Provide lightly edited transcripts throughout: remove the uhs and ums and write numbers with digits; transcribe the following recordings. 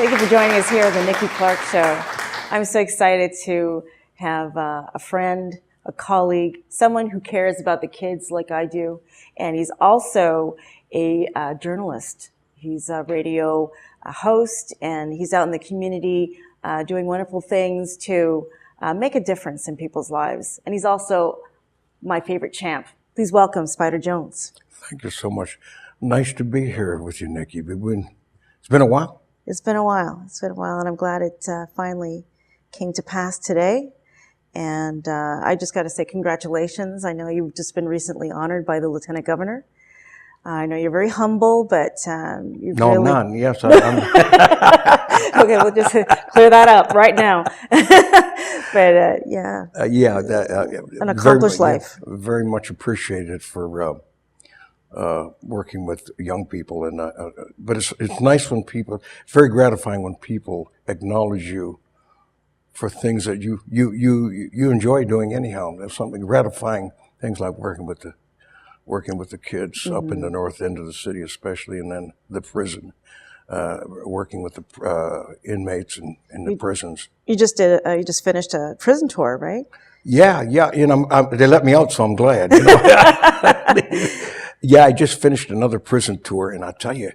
Thank you for joining us here at the Nikki Clarke Show. I'm so excited to have a friend, a colleague, someone who cares about the kids like I do. And he's also a journalist. He's a radio host, and he's out in the community doing wonderful things to make a difference in people's lives. And he's also my favorite champ. Please welcome Spider Jones. Thank you so much. Nice to be here with you, Nikki. It's been a while. It's been a while. It's been a while, and I'm glad it finally came to pass today. And I just got to say congratulations. I know you've just been recently honored by the Lieutenant Governor. I know you're very humble, but you've No, really... none. Yes, I'm... Okay, we'll just clear that up right now. But yeah. An accomplished life. Yeah, very much appreciated for working with young people, and but it's nice when people. It's very gratifying when people acknowledge you for things that you enjoy doing anyhow. There's something gratifying. Things like working with the kids up in the north end of the city, especially, and then the prison. Working with the inmates in the prisons. You just finished a prison tour, right? Yeah. You know, they let me out, so I'm glad. You know? Yeah, I just finished another prison tour, and I tell you,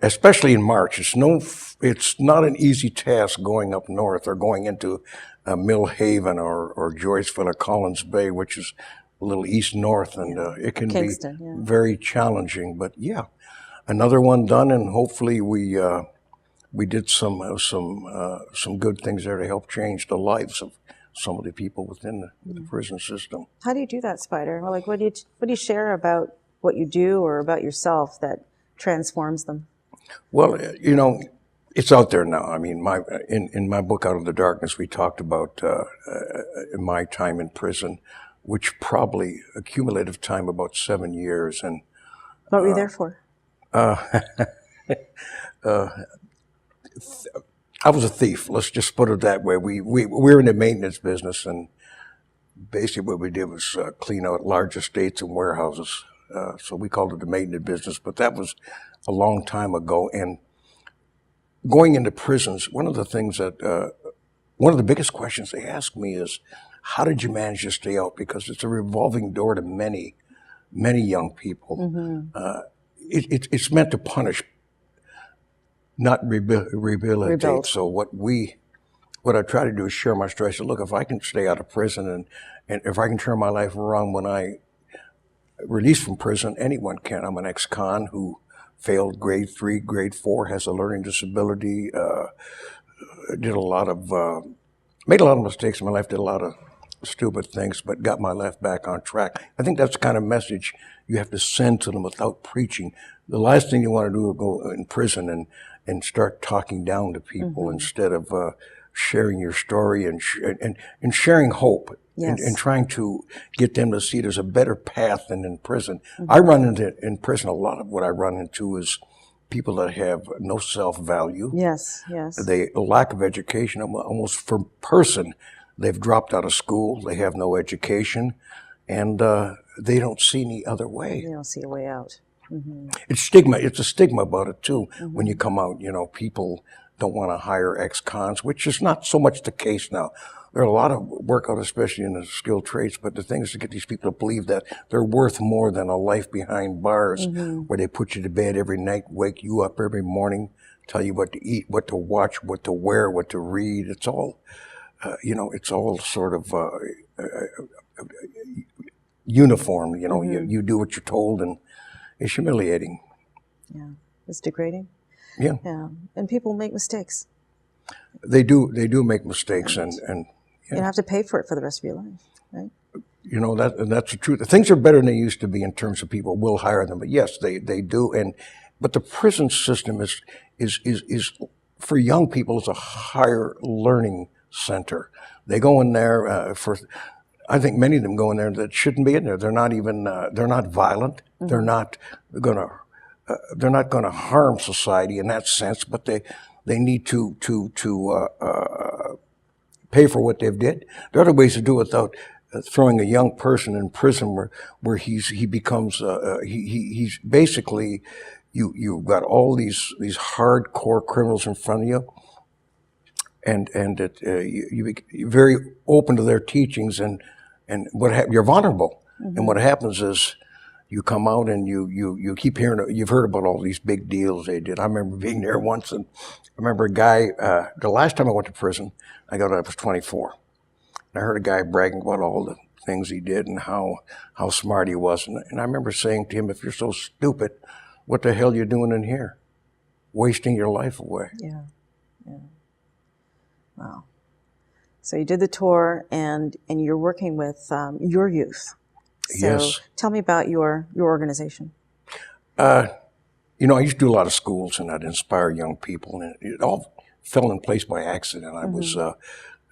especially in March, it's not an easy task going up north or going into Mill Haven or Joyceville or Collins Bay, which is a little east north, and it can Kingston, be very challenging. But yeah. Another one done, and hopefully we did some good things there to help change the lives of some of the people within the prison system. How do you do that, Spider? Well, like, what do you share about what you do or about yourself that transforms them? Well, you know, it's out there now. I mean, in my book Out of the Darkness, we talked about my time in prison, which probably a cumulative time about 7 years. And what were you there for? I was a thief. Let's just put it that way. We're in the maintenance business, and basically what we did was clean out large estates and warehouses. So we called it the maintenance business, but that was a long time ago. And going into prisons, one of the biggest questions they ask me is, how did you manage to stay out? Because it's a revolving door to many, many young people. Mm-hmm. It's meant to punish, not rehabilitate. So what I try to do is share my story. I say, look, if I can stay out of prison and if I can turn my life around when I release from prison, anyone can. I'm an ex-con who failed grade 3, grade 4, has a learning disability, made a lot of mistakes in my life, did a lot of stupid things, but got my life back on track. I think that's the kind of message you have to send to them without preaching. The last thing you want to do is go in prison and start talking down to people instead of sharing your story and sharing hope. Yes. And trying to get them to see there's a better path than in prison. I run into in prison, a lot of what I run into is people that have no self-value. Yes. They lack of education, almost for person. They've dropped out of school. They have no education, and they don't see any other way. They don't see a way out. Mm-hmm. It's a stigma about it too. When you come out, you know, people don't want to hire ex-cons, which is not so much the case now. There are a lot of workout, especially in the skilled trades, but the thing is to get these people to believe that they're worth more than a life behind bars, where they put you to bed every night, wake you up every morning, tell you what to eat, what to watch, what to wear, what to read. It's all, it's all sort of uniform. You know, you do what you're told, and it's humiliating. Yeah, it's degrading. Yeah, and people make mistakes. They do make mistakes, and you have to pay for it for the rest of your life, right? You know, that's the truth. Things are better than they used to be in terms of people will hire them, but yes, they do. But the prison system is for young people is a higher learning center. They go in there I think many of them go in there that shouldn't be in there. They're not even they're not violent. They're not gonna harm society in that sense, but they need to pay for what they've did. There are other ways to do it without throwing a young person in prison where he's basically you've got all these hardcore criminals in front of you, and you're very open to their teachings, and you're vulnerable. And what happens is you come out and you keep hearing, you've heard about all these big deals they did. I remember being there once, and I remember a guy, the last time I went to prison, I was 24. And I heard a guy bragging about all the things he did and how smart he was. And I remember saying to him, if you're so stupid, what the hell are you doing in here? Wasting your life away. Yeah. Wow. So you did the tour, and you're working with your youth. So Yes. Tell me about your organization. I used to do a lot of schools, and I'd inspire young people, and it all fell in place by accident.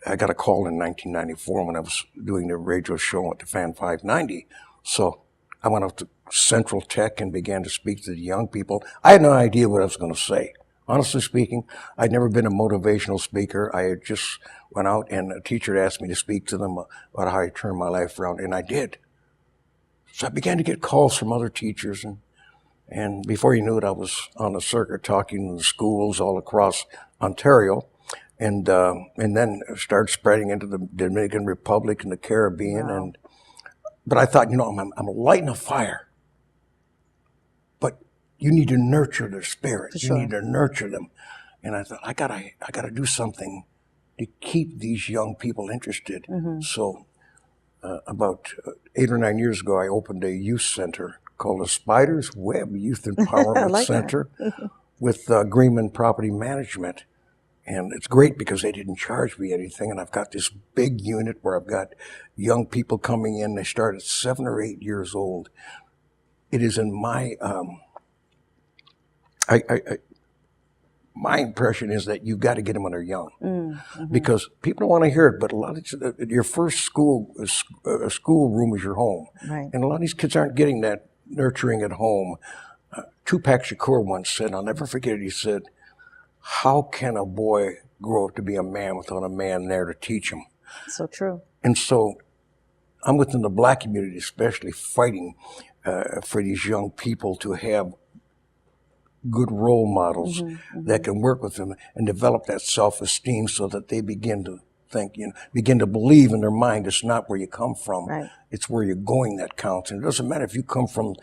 I got a call in 1994 when I was doing the radio show at the Fan 590. So I went up to Central Tech and began to speak to the young people. I had no idea what I was going to say. Honestly speaking, I'd never been a motivational speaker. I had just went out, and a teacher had asked me to speak to them about how I turned my life around, and I did. So I began to get calls from other teachers, and before you knew it, I was on the circuit talking to the schools all across Ontario, and then started spreading into the Dominican Republic and the Caribbean. Wow. But I thought, I'm lighting a fire. But you need to nurture their spirit. For sure. You need to nurture them. And I thought, I gotta do something to keep these young people interested. So about 8 or 9 years ago, I opened a youth center called the Spider's Web Youth Empowerment like Center with Greenman Property Management. And it's great because they didn't charge me anything. And I've got this big unit where I've got young people coming in. They start at 7 or 8 years old. It is in my, my impression is that you've got to get them when they're young, because people don't want to hear it. But a lot of your first school room is your home, Right. and a lot of these kids aren't getting that nurturing at home. Tupac Shakur once said, I'll never forget it. He said, "How can a boy grow up to be a man without a man there to teach him?" So true. And so, I'm within the Black community, especially fighting for these young people to have good role models that can work with them and develop that self-esteem, so that they begin to think, begin to believe in their mind it's not where you come from, Right. it's where you're going that counts. And it doesn't matter if you come from,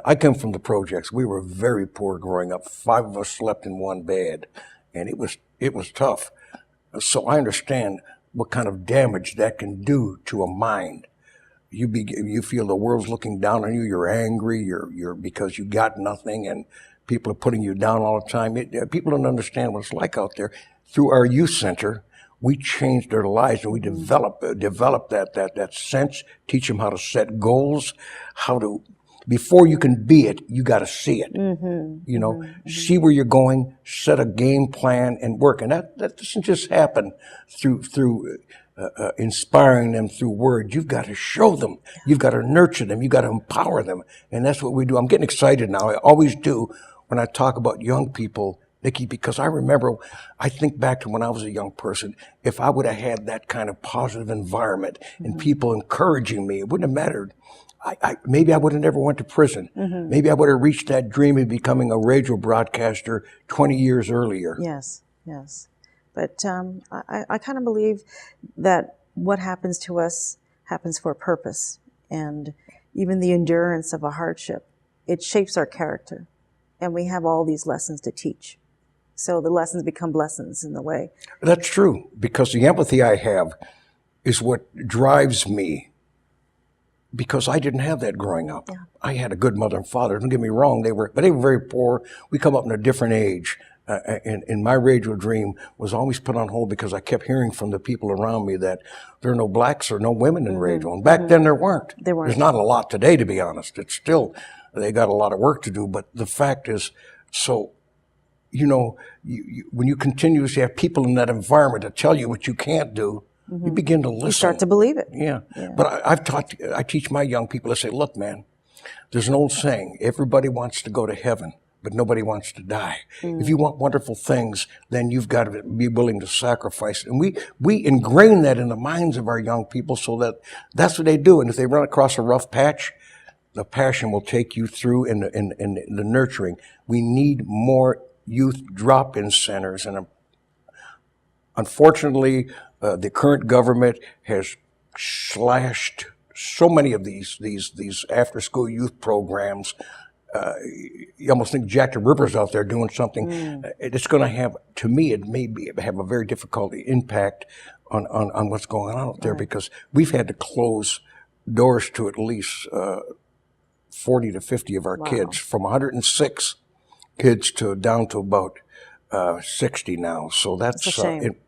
I come from the projects. We were very poor growing up. 5 of us slept in one bed, and it was tough. So I understand what kind of damage that can do to a mind. You feel the world's looking down on you. You're angry. You're because you got nothing, and people are putting you down all the time. People don't understand what it's like out there. Through our youth center, we changed their lives, and we develop that sense. Teach them how to set goals, before you can be it, you got to see it. See where you're going, set a game plan, and work. And that doesn't just happen through inspiring them through words. You've got to show them. You've got to nurture them. You've got to empower them. And that's what we do. I'm getting excited now. I always do when I talk about young people, Nikki, because I think back to when I was a young person. If I would have had that kind of positive environment and people encouraging me, it wouldn't have mattered. Maybe I would have never went to prison. Maybe I would have reached that dream of becoming a radio broadcaster 20 years earlier. Yes. But I kind of believe that what happens to us happens for a purpose. And even the endurance of a hardship, it shapes our character. And we have all these lessons to teach. So the lessons become lessons in the way. That's true, because the empathy I have is what drives me, because I didn't have that growing up. Yeah. I had a good mother and father. Don't get me wrong, they were very poor. We come up in a different age. And my radio dream was always put on hold because I kept hearing from the people around me that there are no blacks or no women in radio. And back then there weren't. There's not a lot today, to be honest. It's still, they got a lot of work to do. But the fact is, so, when you continuously have people in that environment that tell you what you can't do, you begin to listen. You start to believe it. Yeah. But I teach my young people, I say, look, man, there's an old saying, everybody wants to go to heaven, but nobody wants to die. If you want wonderful things, then you've got to be willing to sacrifice. And we ingrain that in the minds of our young people, so that that's what they do. And if they run across a rough patch, the passion will take you through in the nurturing. We need more youth drop-in centers, and unfortunately, the current government has slashed so many of these after-school youth programs. You almost think Jack the Ripper's out there doing something. It's going to have, to me, it may have a very difficult impact on what's going on out there, because we've had to close doors to at least 40 to 50 of our kids, from 106 kids to down to about 60 now. So that's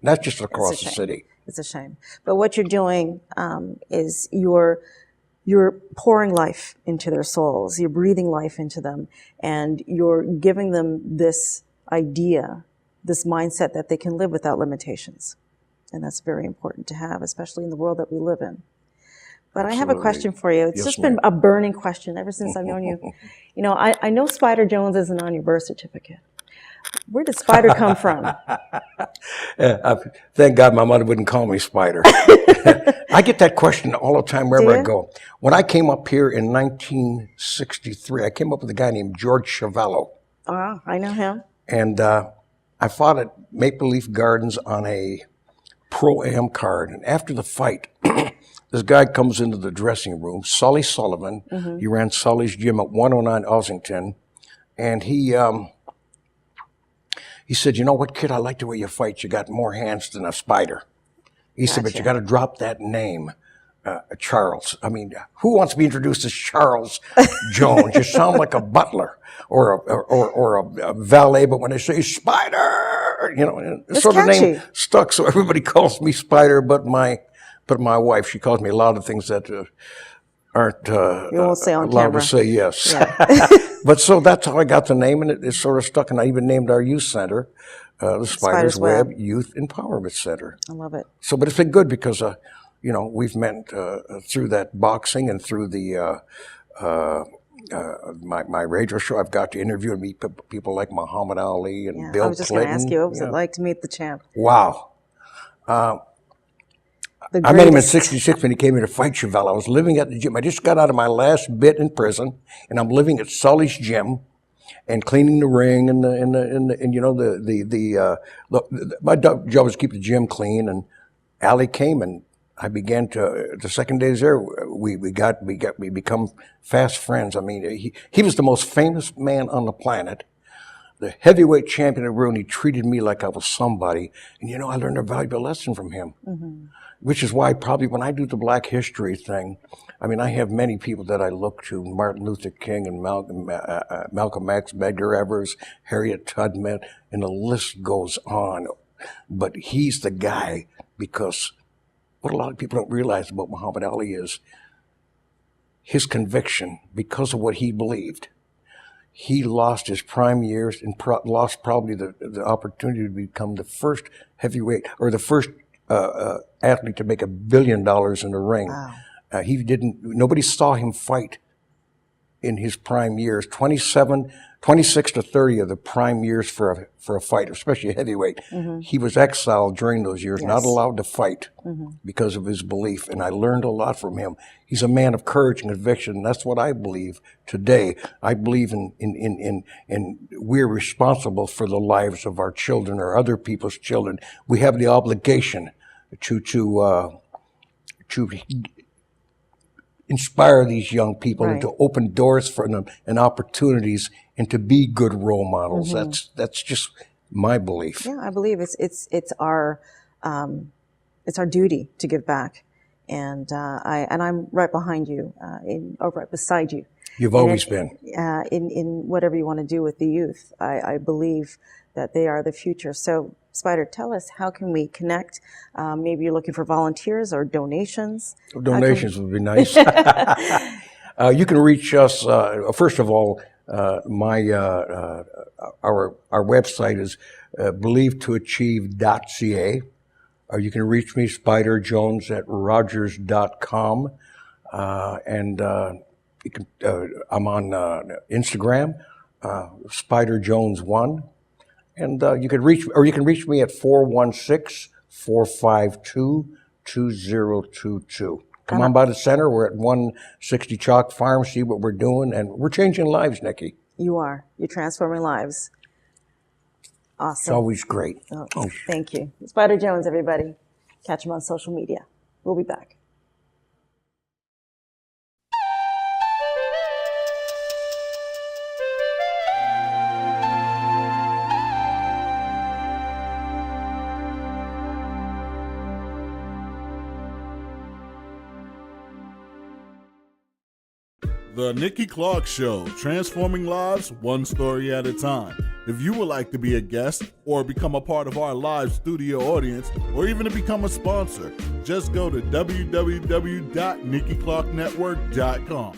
that's just across the city. It's a shame. But what you're doing is you're pouring life into their souls. You're breathing life into them, and you're giving them this idea, this mindset that they can live without limitations. And that's very important to have, especially in the world that we live in. But I have a question for you. It's just been a burning question ever since I've known you. You know, I know Spider Jones isn't on your birth certificate. Where did Spider come from? Thank God my mother wouldn't call me Spider. I get that question all the time wherever I go. When I came up here in 1963, I came up with a guy named George Chavallo. Oh, I know him. And I fought at Maple Leaf Gardens on a Pro-Am card. And after the fight, this guy comes into the dressing room, Sully Sullivan. He ran Sully's gym at 109 Ossington. And he said, "You know what, kid, I like the way you fight. You got more hands than a spider." He said, "But you got to drop that name, Charles. I mean, who wants to be introduced as Charles Jones? You sound like a butler or a valet, but when they say Spider, you know, so the name stuck. So everybody calls me Spider, but my wife, she calls me a lot of things that aren't you won't say on allowed camera. to say yes." Yeah. But so that's how I got the name, and it sort of stuck. And I even named our youth center the Spider's Web Youth Empowerment Center. I love it. So, but it's been good because, you know, we've met through that boxing and through the my radio show. I've got to interview and meet people like Muhammad Ali and Bill Clinton. I was just going to ask you, what was it like to meet the champ? Wow. I met him in '66 when he came here to fight Chevelle. I was living at the gym. I just got out of my last bit in prison, and I'm living at Sully's gym and cleaning the ring and you know my job was to keep the gym clean. And Ali came, and I began to the second day there we become fast friends. I mean, he was the most famous man on the planet, the heavyweight champion of the world. He treated me like I was somebody, and you know, I learned a valuable lesson from him. Which is why probably when I do the Black History thing, I mean, I have many people that I look to: Martin Luther King and Malcolm X, Medgar Evers, Harriet Tubman, and the list goes on. But he's the guy, because what a lot of people don't realize about Muhammad Ali is his conviction. Because of what he believed, he lost his prime years and lost probably the opportunity to become the first heavyweight, or the first athlete to make $1 billion in the ring. Wow. Nobody saw him fight in his prime years. 26 to 30 are the prime years for a fighter, especially a heavyweight. He was exiled during those years, not allowed to fight because of his belief. And I learned a lot from him. He's a man of courage and conviction. And that's what I believe today. I believe in we're responsible for the lives of our children or other people's children. We have the obligation to inspire these young people and to open doors for them and opportunities, and to be good role models. That's just my belief. Yeah, I believe it's our duty to give back, and I'm right behind you, or right beside you. You've always been in whatever you want to do with the youth. I believe that they are the future. So, Spider, tell us, how can we connect? Maybe you're looking for volunteers or donations. Donations would be nice. You can reach us. First of all, our website is believetoachieve.ca. You can reach me, Spider Jones, at rogers.com. And you can, I'm on Instagram, Spider Jones 1. And you can reach me at 416-452-2022. Come on by the center. We're at 160 Chalk Farm. See what we're doing, and we're changing lives, Nikki. You are. You're transforming lives. It's Awesome. always great. Oh, thank you. Spider Jones, everybody. Catch him on social media. We'll be back. The Nikki Clarke Show, transforming lives one story at a time. If you would like to be a guest or become a part of our live studio audience, or even to become a sponsor, just go to www.NikkiClarkeNetwork.com.